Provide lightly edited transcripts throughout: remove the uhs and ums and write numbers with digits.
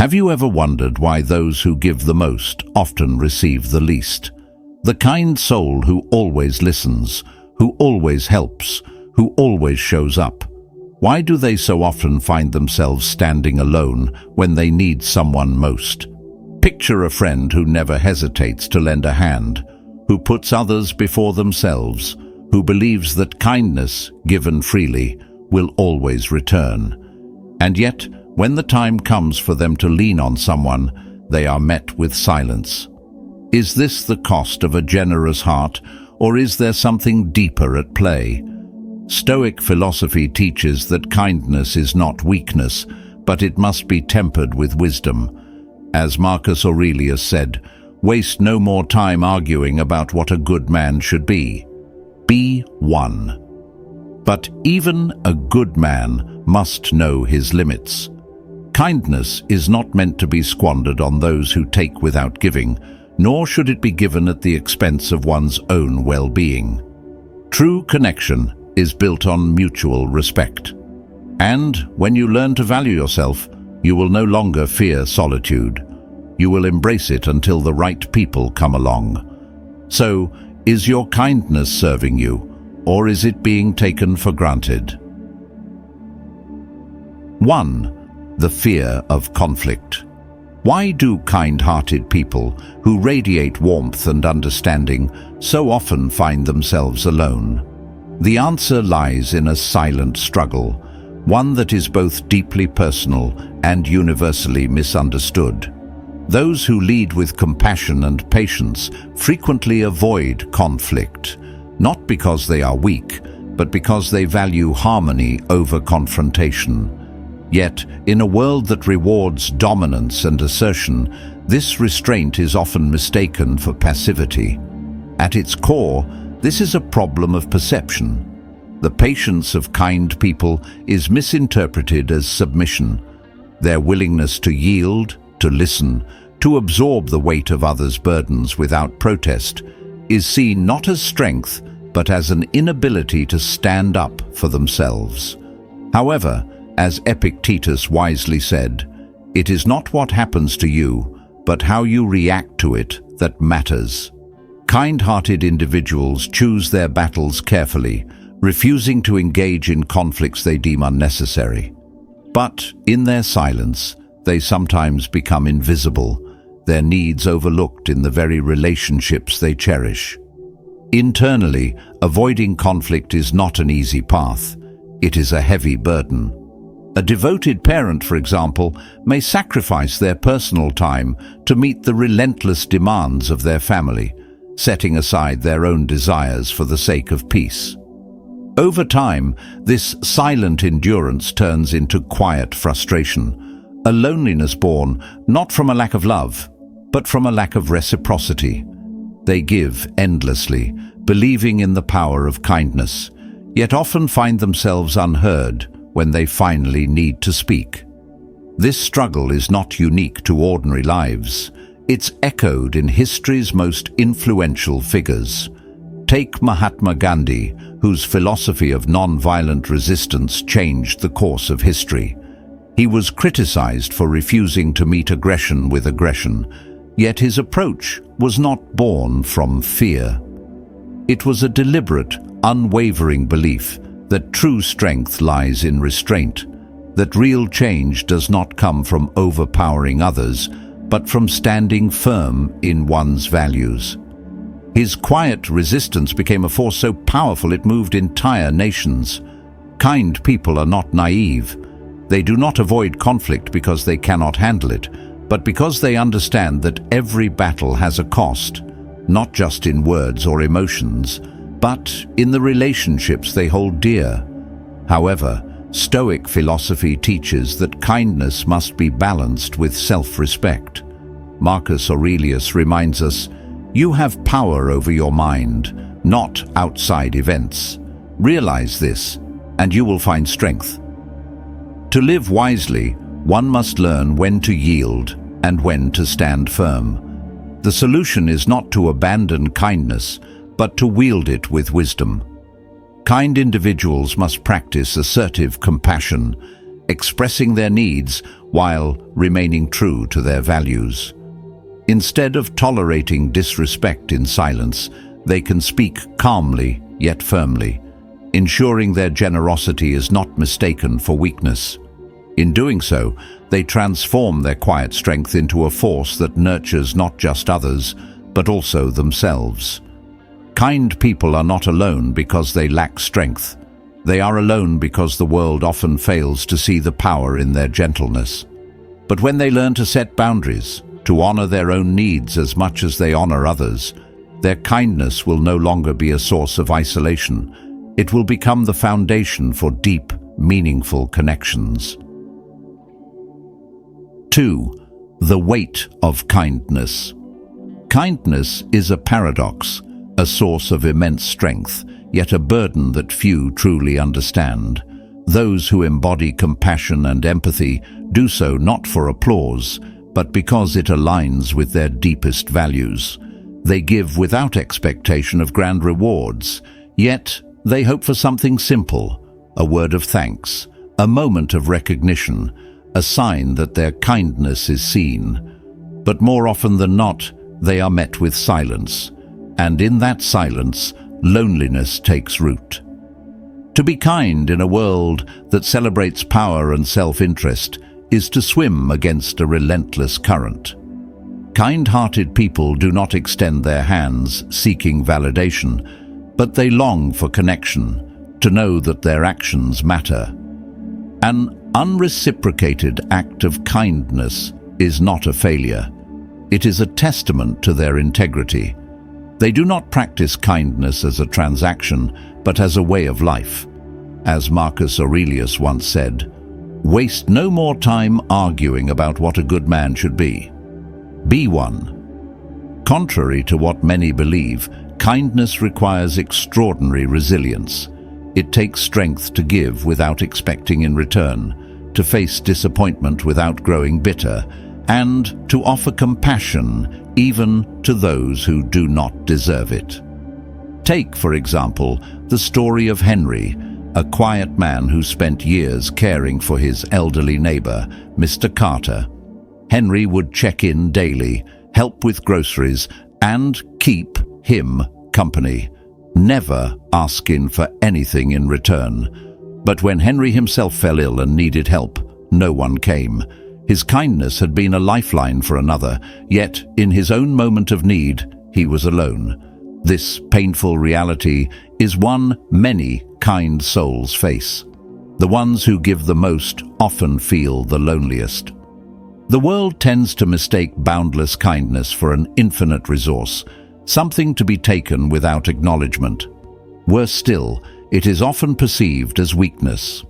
Have you ever wondered why those who give the most often receive the least? The kind soul who always listens, who always helps, who always shows up. Why do they so often find themselves standing alone when they need someone most? Picture a friend who never hesitates to lend a hand, who puts others before themselves, who believes that kindness, given freely, will always return. And yet, when the time comes for them to lean on someone, they are met with silence. Is this the cost of a generous heart, or is there something deeper at play? Stoic philosophy teaches that kindness is not weakness, but it must be tempered with wisdom. As Marcus Aurelius said, "Waste no more time arguing about what a good man should be. Be one." But even a good man must know his limits. Kindness is not meant to be squandered on those who take without giving, nor should it be given at the expense of one's own well-being. True connection is built on mutual respect. And when you learn to value yourself, you will no longer fear solitude. You will embrace it until the right people come along. So, is your kindness serving you, or is it being taken for granted? 1. The fear of conflict. Why do kind-hearted people who radiate warmth and understanding so often find themselves alone? The answer lies in a silent struggle, one that is both deeply personal and universally misunderstood. Those who lead with compassion and patience frequently avoid conflict, not because they are weak, but because they value harmony over confrontation. Yet, in a world that rewards dominance and assertion, this restraint is often mistaken for passivity. At its core, this is a problem of perception. The patience of kind people is misinterpreted as submission. Their willingness to yield, to listen, to absorb the weight of others' burdens without protest is seen not as strength, but as an inability to stand up for themselves. However, as Epictetus wisely said, it is not what happens to you, but how you react to it that matters. Kind-hearted individuals choose their battles carefully, refusing to engage in conflicts they deem unnecessary. But in their silence, they sometimes become invisible, their needs overlooked in the very relationships they cherish. Internally, avoiding conflict is not an easy path. It is a heavy burden. A devoted parent, for example, may sacrifice their personal time to meet the relentless demands of their family, setting aside their own desires for the sake of peace. Over time, this silent endurance turns into quiet frustration, a loneliness born not from a lack of love, but from a lack of reciprocity. They give endlessly, believing in the power of kindness, yet often find themselves unheard when they finally need to speak. This struggle is not unique to ordinary lives. It's echoed in history's most influential figures. Take Mahatma Gandhi, whose philosophy of non-violent resistance changed the course of history. He was criticized for refusing to meet aggression with aggression, yet his approach was not born from fear. It was a deliberate, unwavering belief that true strength lies in restraint, that real change does not come from overpowering others, but from standing firm in one's values. His quiet resistance became a force so powerful it moved entire nations. Kind people are not naive. They do not avoid conflict because they cannot handle it, but because they understand that every battle has a cost, not just in words or emotions, but in the relationships they hold dear. However, Stoic philosophy teaches that kindness must be balanced with self-respect. Marcus Aurelius reminds us, "You have power over your mind, not outside events. Realize this, and you will find strength." To live wisely, one must learn when to yield and when to stand firm. The solution is not to abandon kindness, but to wield it with wisdom. Kind individuals must practice assertive compassion, expressing their needs while remaining true to their values. Instead of tolerating disrespect in silence, they can speak calmly yet firmly, ensuring their generosity is not mistaken for weakness. In doing so, they transform their quiet strength into a force that nurtures not just others, but also themselves. Kind people are not alone because they lack strength. They are alone because the world often fails to see the power in their gentleness. But when they learn to set boundaries, to honor their own needs as much as they honor others, their kindness will no longer be a source of isolation. It will become the foundation for deep, meaningful connections. 2. The weight of kindness. Kindness is a paradox, a source of immense strength, yet a burden that few truly understand. Those who embody compassion and empathy do so not for applause, but because it aligns with their deepest values. They give without expectation of grand rewards, yet they hope for something simple, a word of thanks, a moment of recognition, a sign that their kindness is seen. But more often than not, they are met with silence, and in that silence, loneliness takes root. To be kind in a world that celebrates power and self-interest is to swim against a relentless current. Kind-hearted people do not extend their hands seeking validation, but they long for connection, to know that their actions matter. An unreciprocated act of kindness is not a failure. It is a testament to their integrity. They do not practice kindness as a transaction, but as a way of life. As Marcus Aurelius once said, "Waste no more time arguing about what a good man should be. Be one." Contrary to what many believe, kindness requires extraordinary resilience. It takes strength to give without expecting in return, to face disappointment without growing bitter, and to offer compassion even to those who do not deserve it. Take, for example, the story of Henry, a quiet man who spent years caring for his elderly neighbor, Mr. Carter. Henry would check in daily, help with groceries, and keep him company, never asking for anything in return. But when Henry himself fell ill and needed help, no one came. His kindness had been a lifeline for another, yet in his own moment of need, he was alone. This painful reality is one many kind souls face. The ones who give the most often feel the loneliest. The world tends to mistake boundless kindness for an infinite resource, something to be taken without acknowledgement. Worse still, it is often perceived as weakness.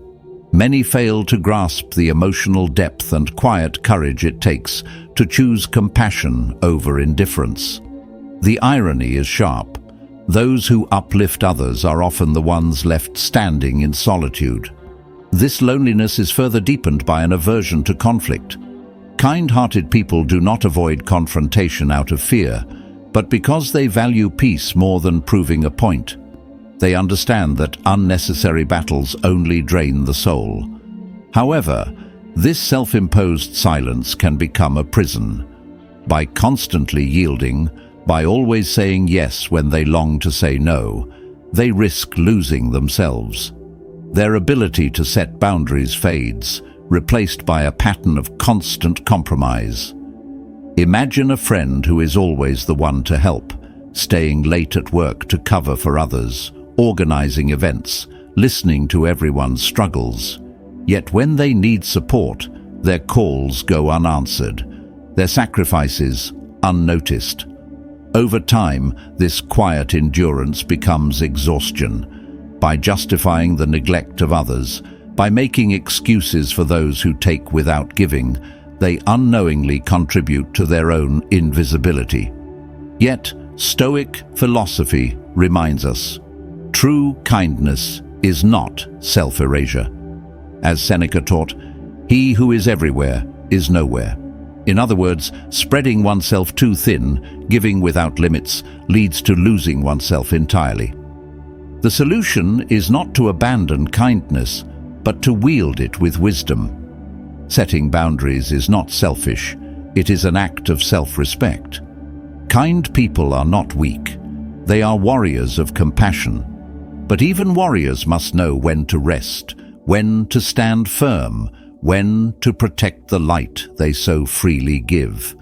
Many fail to grasp the emotional depth and quiet courage it takes to choose compassion over indifference. The irony is sharp. Those who uplift others are often the ones left standing in solitude. This loneliness is further deepened by an aversion to conflict. Kind-hearted people do not avoid confrontation out of fear, but because they value peace more than proving a point. They understand that unnecessary battles only drain the soul. However, this self-imposed silence can become a prison. By constantly yielding, by always saying yes when they long to say no, they risk losing themselves. Their ability to set boundaries fades, replaced by a pattern of constant compromise. Imagine a friend who is always the one to help, staying late at work to cover for others, organizing events, listening to everyone's struggles. Yet when they need support, their calls go unanswered, their sacrifices unnoticed. Over time, this quiet endurance becomes exhaustion. By justifying the neglect of others, by making excuses for those who take without giving, they unknowingly contribute to their own invisibility. Yet, Stoic philosophy reminds us, true kindness is not self-erasure. As Seneca taught, he who is everywhere is nowhere. In other words, spreading oneself too thin, giving without limits, leads to losing oneself entirely. The solution is not to abandon kindness, but to wield it with wisdom. Setting boundaries is not selfish, it is an act of self-respect. Kind people are not weak, they are warriors of compassion. But even warriors must know when to rest, when to stand firm, when to protect the light they so freely give.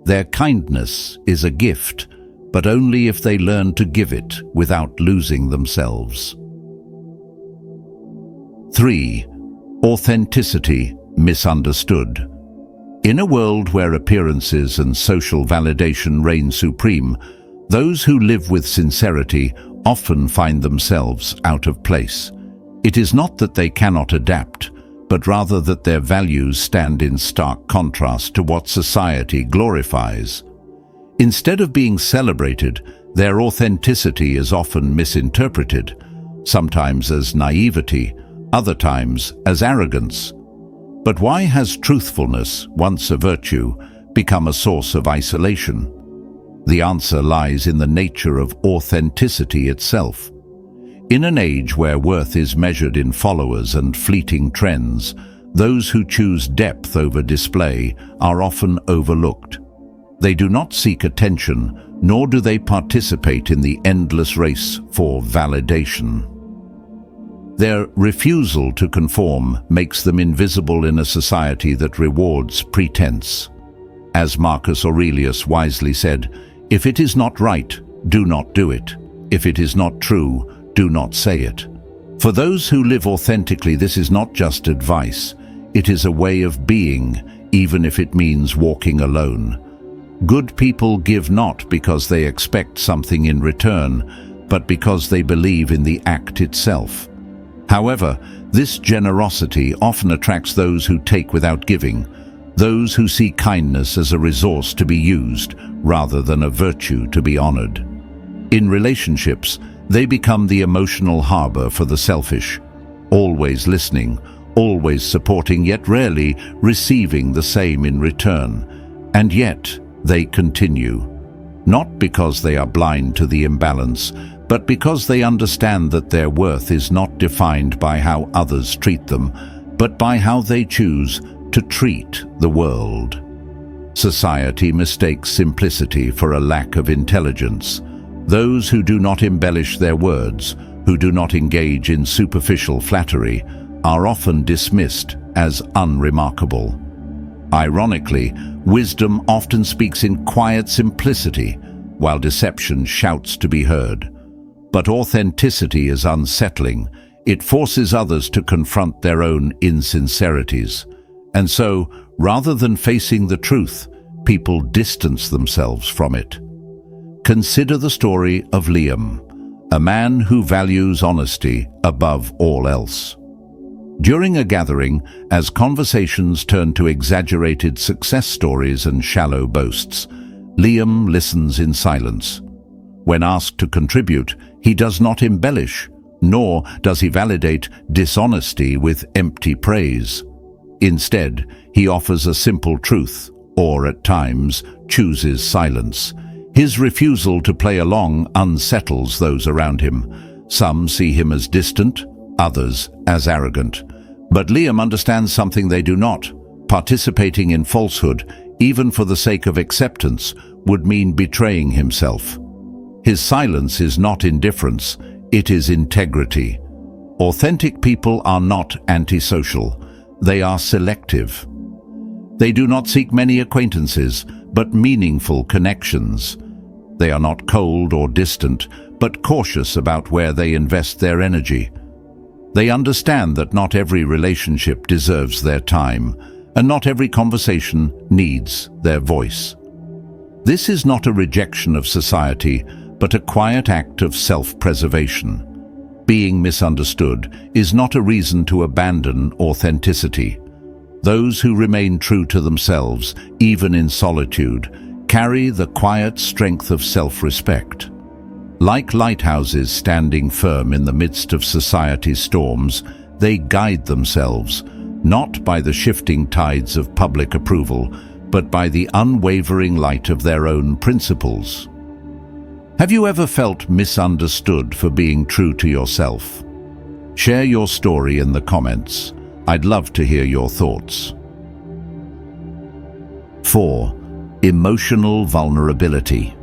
Their kindness is a gift, but only if they learn to give it without losing themselves. 3. Authenticity misunderstood. In a world where appearances and social validation reign supreme, those who live with sincerity often find themselves out of place. It is not that they cannot adapt, but rather that their values stand in stark contrast to what society glorifies. Instead of being celebrated, their authenticity is often misinterpreted, sometimes as naivety, other times as arrogance. But why has truthfulness, once a virtue, become a source of isolation? The answer lies in the nature of authenticity itself. In an age where worth is measured in followers and fleeting trends, those who choose depth over display are often overlooked. They do not seek attention, nor do they participate in the endless race for validation. Their refusal to conform makes them invisible in a society that rewards pretense. As Marcus Aurelius wisely said, "If it is not right, do not do it. If it is not true, do not say it." For those who live authentically, this is not just advice. It is a way of being, even if it means walking alone. Good people give not because they expect something in return, but because they believe in the act itself. However, this generosity often attracts those who take without giving, those who see kindness as a resource to be used rather than a virtue to be honored. In relationships, they become the emotional harbor for the selfish, always listening, always supporting, yet rarely receiving the same in return. And yet, they continue, not because they are blind to the imbalance, but because they understand that their worth is not defined by how others treat them, but by how they choose to treat the world. Society mistakes simplicity for a lack of intelligence. Those who do not embellish their words, who do not engage in superficial flattery, are often dismissed as unremarkable. Ironically, wisdom often speaks in quiet simplicity, while deception shouts to be heard. But authenticity is unsettling. It forces others to confront their own insincerities. And so, rather than facing the truth, people distance themselves from it. Consider the story of Liam, a man who values honesty above all else. During a gathering, as conversations turn to exaggerated success stories and shallow boasts, Liam listens in silence. When asked to contribute, he does not embellish, nor does he validate dishonesty with empty praise. Instead, he offers a simple truth, or at times chooses silence. His refusal to play along unsettles those around him. Some see him as distant, others as arrogant. But Liam understands something they do not. Participating in falsehood, even for the sake of acceptance, would mean betraying himself. His silence is not indifference, it is integrity. Authentic people are not antisocial, they are selective. They do not seek many acquaintances, but meaningful connections. They are not cold or distant, but cautious about where they invest their energy. They understand that not every relationship deserves their time, and not every conversation needs their voice. This is not a rejection of society, but a quiet act of self-preservation. Being misunderstood is not a reason to abandon authenticity. Those who remain true to themselves, even in solitude, carry the quiet strength of self-respect. Like lighthouses standing firm in the midst of society's storms, they guide themselves, not by the shifting tides of public approval, but by the unwavering light of their own principles. Have you ever felt misunderstood for being true to yourself? Share your story in the comments. I'd love to hear your thoughts. 4. Emotional vulnerability.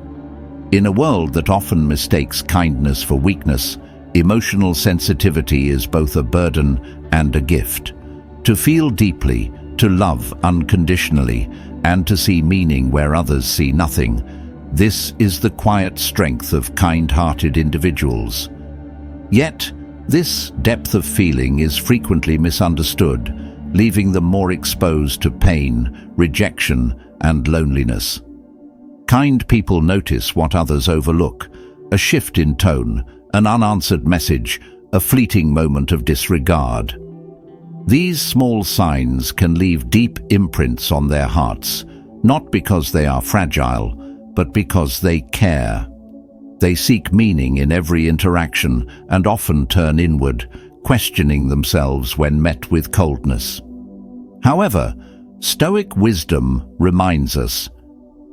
In a world that often mistakes kindness for weakness, emotional sensitivity is both a burden and a gift. To feel deeply, to love unconditionally, and to see meaning where others see nothing, this is the quiet strength of kind-hearted individuals. Yet, this depth of feeling is frequently misunderstood, leaving them more exposed to pain, rejection, and loneliness. Kind people notice what others overlook: a shift in tone, an unanswered message, a fleeting moment of disregard. These small signs can leave deep imprints on their hearts, not because they are fragile, but because they care. They seek meaning in every interaction and often turn inward, questioning themselves when met with coldness. However, Stoic wisdom reminds us,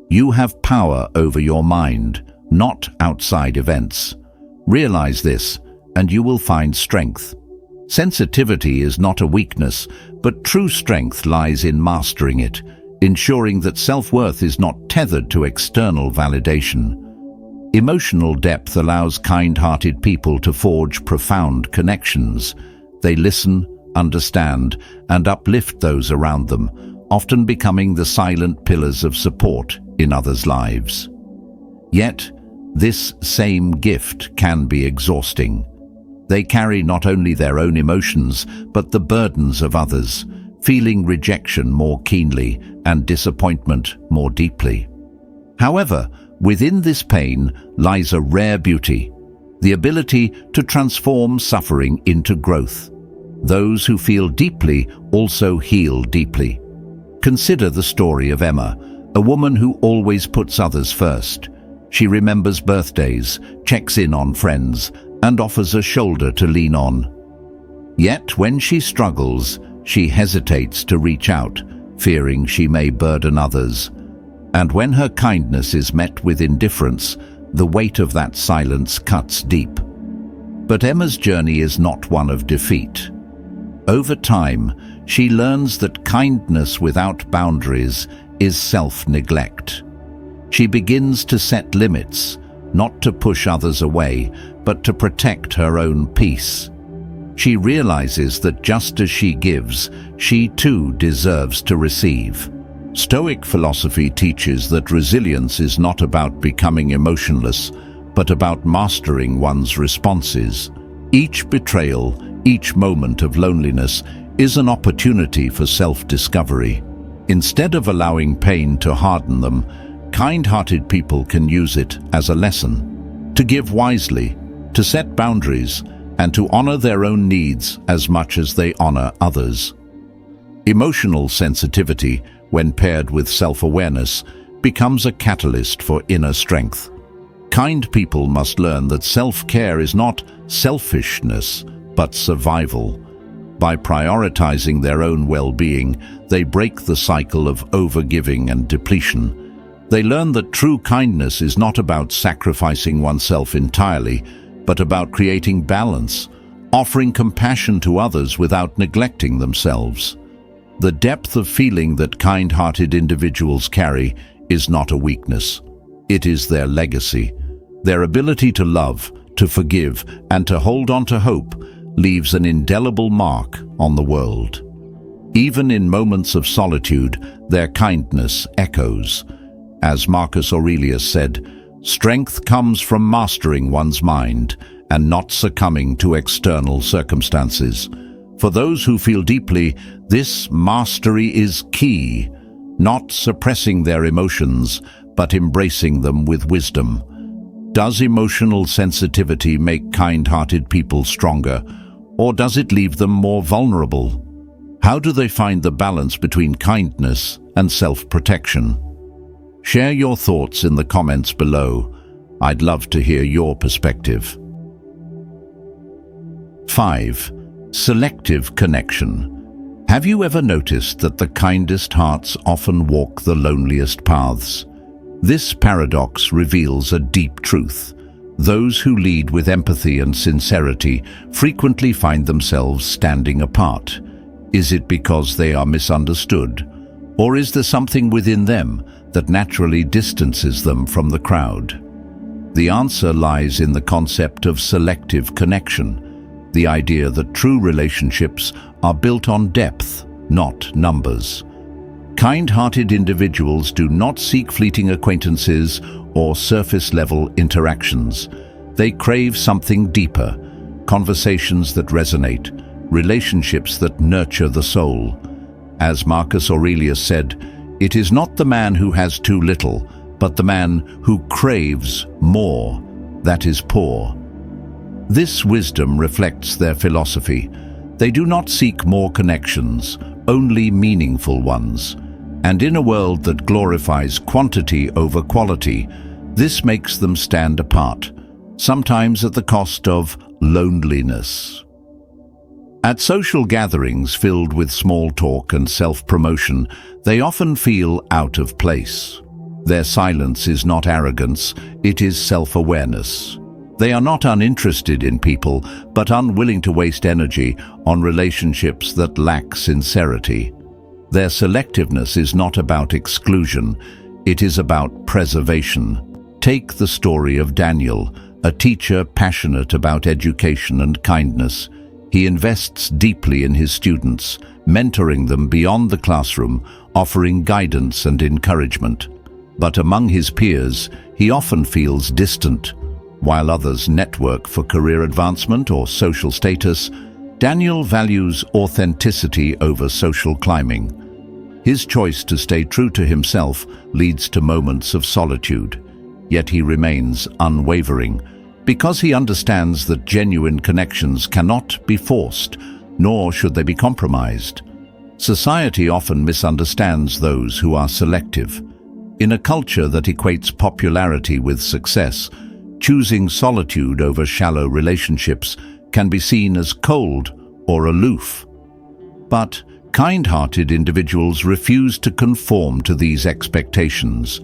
you have power over your mind, not outside events. Realize this, and you will find strength. Sensitivity is not a weakness, but true strength lies in mastering it, ensuring that self-worth is not tethered to external validation. Emotional depth allows kind-hearted people to forge profound connections. They listen, understand, and uplift those around them, often becoming the silent pillars of support in others' lives. Yet, this same gift can be exhausting. They carry not only their own emotions, but the burdens of others, feeling rejection more keenly and disappointment more deeply. However, within this pain lies a rare beauty, the ability to transform suffering into growth. Those who feel deeply also heal deeply. Consider the story of Emma, a woman who always puts others first. She remembers birthdays, checks in on friends, and offers a shoulder to lean on. Yet when she struggles, she hesitates to reach out, fearing she may burden others. And when her kindness is met with indifference, the weight of that silence cuts deep. But Emma's journey is not one of defeat. Over time, she learns that kindness without boundaries is self-neglect. She begins to set limits, not to push others away, but to protect her own peace. She realizes that just as she gives, she too deserves to receive. Stoic philosophy teaches that resilience is not about becoming emotionless, but about mastering one's responses. Each betrayal, each moment of loneliness is an opportunity for self-discovery. Instead of allowing pain to harden them, kind-hearted people can use it as a lesson, to give wisely, to set boundaries, and to honor their own needs as much as they honor others. Emotional sensitivity, when paired with self-awareness, becomes a catalyst for inner strength. Kind people must learn that self-care is not selfishness, but survival. By prioritizing their own well-being, they break the cycle of overgiving and depletion. They learn that true kindness is not about sacrificing oneself entirely, but about creating balance, offering compassion to others without neglecting themselves. The depth of feeling that kind-hearted individuals carry is not a weakness. It is their legacy. Their ability to love, to forgive, and to hold on to hope leaves an indelible mark on the world. Even in moments of solitude, their kindness echoes. As Marcus Aurelius said, "Strength comes from mastering one's mind and not succumbing to external circumstances." For those who feel deeply, this mastery is key, not suppressing their emotions, but embracing them with wisdom. Does emotional sensitivity make kind-hearted people stronger, or does it leave them more vulnerable? How do they find the balance between kindness and self-protection? Share your thoughts in the comments below. I'd love to hear your perspective. 5. Selective connection. Have you ever noticed that the kindest hearts often walk the loneliest paths? This paradox reveals a deep truth. Those who lead with empathy and sincerity frequently find themselves standing apart. Is it because they are misunderstood? Or is there something within them that naturally distances them from the crowd? The answer lies in the concept of selective connection, the idea that true relationships are built on depth, not numbers. Kind-hearted individuals do not seek fleeting acquaintances or surface-level interactions. They crave something deeper, conversations that resonate, relationships that nurture the soul. As Marcus Aurelius said, "It is not the man who has too little, but the man who craves more, that is poor." This wisdom reflects their philosophy. They do not seek more connections, only meaningful ones. And in a world that glorifies quantity over quality, this makes them stand apart, sometimes at the cost of loneliness. At social gatherings filled with small talk and self-promotion, they often feel out of place. Their silence is not arrogance, it is self-awareness. They are not uninterested in people, but unwilling to waste energy on relationships that lack sincerity. Their selectiveness is not about exclusion, it is about preservation. Take the story of Daniel, a teacher passionate about education and kindness. He invests deeply in his students, mentoring them beyond the classroom, offering guidance and encouragement. But among his peers, he often feels distant. While others network for career advancement or social status, Daniel values authenticity over social climbing. His choice to stay true to himself leads to moments of solitude, yet he remains unwavering, because he understands that genuine connections cannot be forced, nor should they be compromised. Society often misunderstands those who are selective. In a culture that equates popularity with success, choosing solitude over shallow relationships can be seen as cold or aloof. But kind-hearted individuals refuse to conform to these expectations.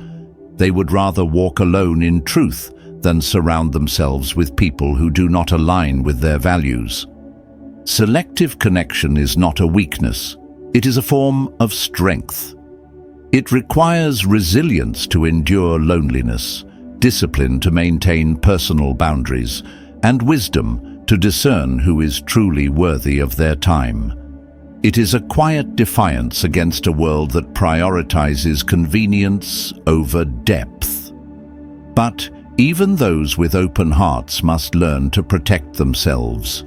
They would rather walk alone in truth than surround themselves with people who do not align with their values. Selective connection is not a weakness, it is a form of strength. It requires resilience to endure loneliness, discipline to maintain personal boundaries, and wisdom to discern who is truly worthy of their time. It is a quiet defiance against a world that prioritizes convenience over depth. But even those with open hearts must learn to protect themselves.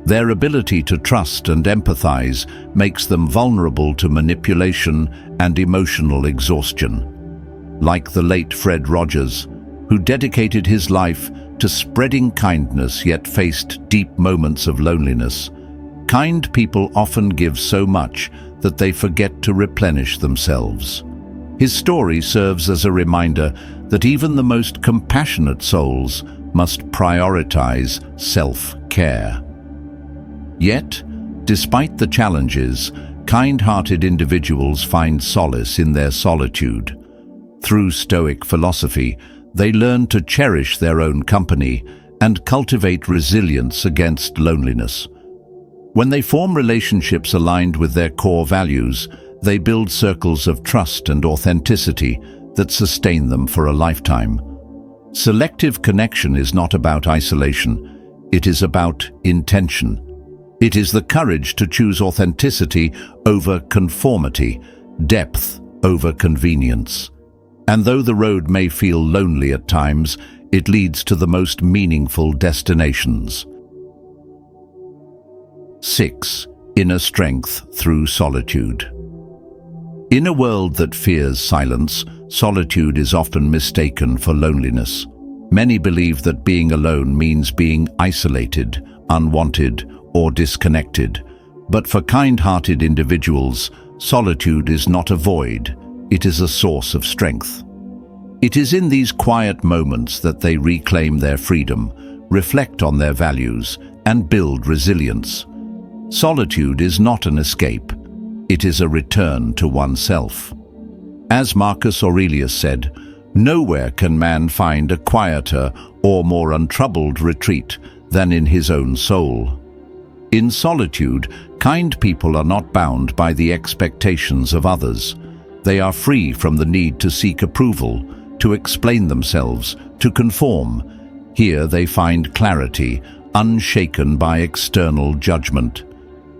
Their ability to trust and empathize makes them vulnerable to manipulation and emotional exhaustion. Like the late Fred Rogers, who dedicated his life to spreading kindness yet faced deep moments of loneliness, kind people often give so much that they forget to replenish themselves. His story serves as a reminder that even the most compassionate souls must prioritize self-care. Yet, despite the challenges, kind-hearted individuals find solace in their solitude. Through Stoic philosophy, they learn to cherish their own company and cultivate resilience against loneliness. When they form relationships aligned with their core values, they build circles of trust and authenticity that sustain them for a lifetime. Selective connection is not about isolation, it is about intention. It is the courage to choose authenticity over conformity, depth over convenience. And though the road may feel lonely at times, it leads to the most meaningful destinations. 6. Inner strength through solitude. In a world that fears silence, solitude is often mistaken for loneliness. Many believe that being alone means being isolated, unwanted, or disconnected. But for kind-hearted individuals, solitude is not a void, it is a source of strength. It is in these quiet moments that they reclaim their freedom, reflect on their values, and build resilience. Solitude is not an escape, it is a return to oneself. As Marcus Aurelius said, "Nowhere can man find a quieter or more untroubled retreat than in his own soul. In solitude, kind people are not bound by the expectations of others. They are free from the need to seek approval, to explain themselves, to conform. Here they find clarity, unshaken by external judgment.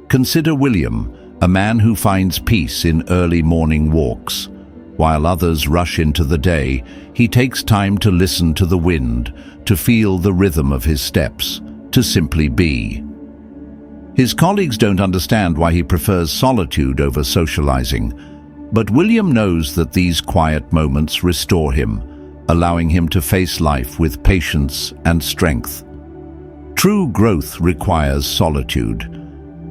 Consider William, a man who finds peace in early morning walks. While others rush into the day, he takes time to listen to the wind, to feel the rhythm of his steps, to simply be. His colleagues don't understand why he prefers solitude over socializing, but William knows that these quiet moments restore him, allowing him to face life with patience and strength. True growth requires solitude.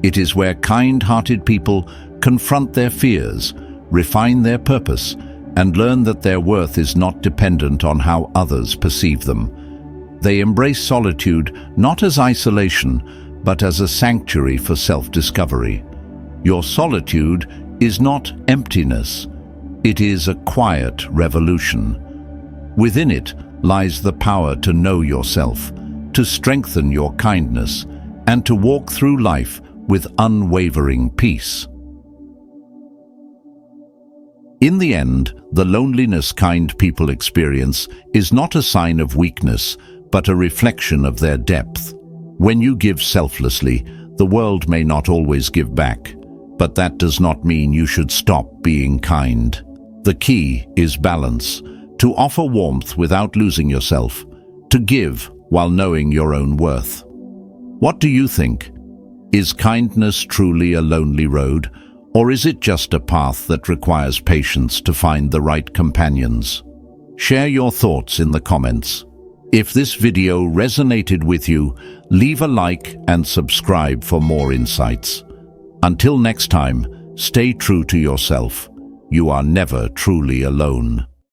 It is where kind-hearted people confront their fears, refine their purpose, and learn that their worth is not dependent on how others perceive them. They embrace solitude not as isolation, but as a sanctuary for self-discovery. Your solitude is not emptiness. It is a quiet revolution. Within it lies the power to know yourself, to strengthen your kindness, and to walk through life with unwavering peace. In the end, the loneliness kind people experience is not a sign of weakness, but a reflection of their depth. When you give selflessly, the world may not always give back, but that does not mean you should stop being kind. The key is balance, to offer warmth without losing yourself, to give while knowing your own worth. What do you think? Is kindness truly a lonely road, or is it just a path that requires patience to find the right companions? Share your thoughts in the comments. If this video resonated with you, leave a like and subscribe for more insights. Until next time, stay true to yourself. You are never truly alone.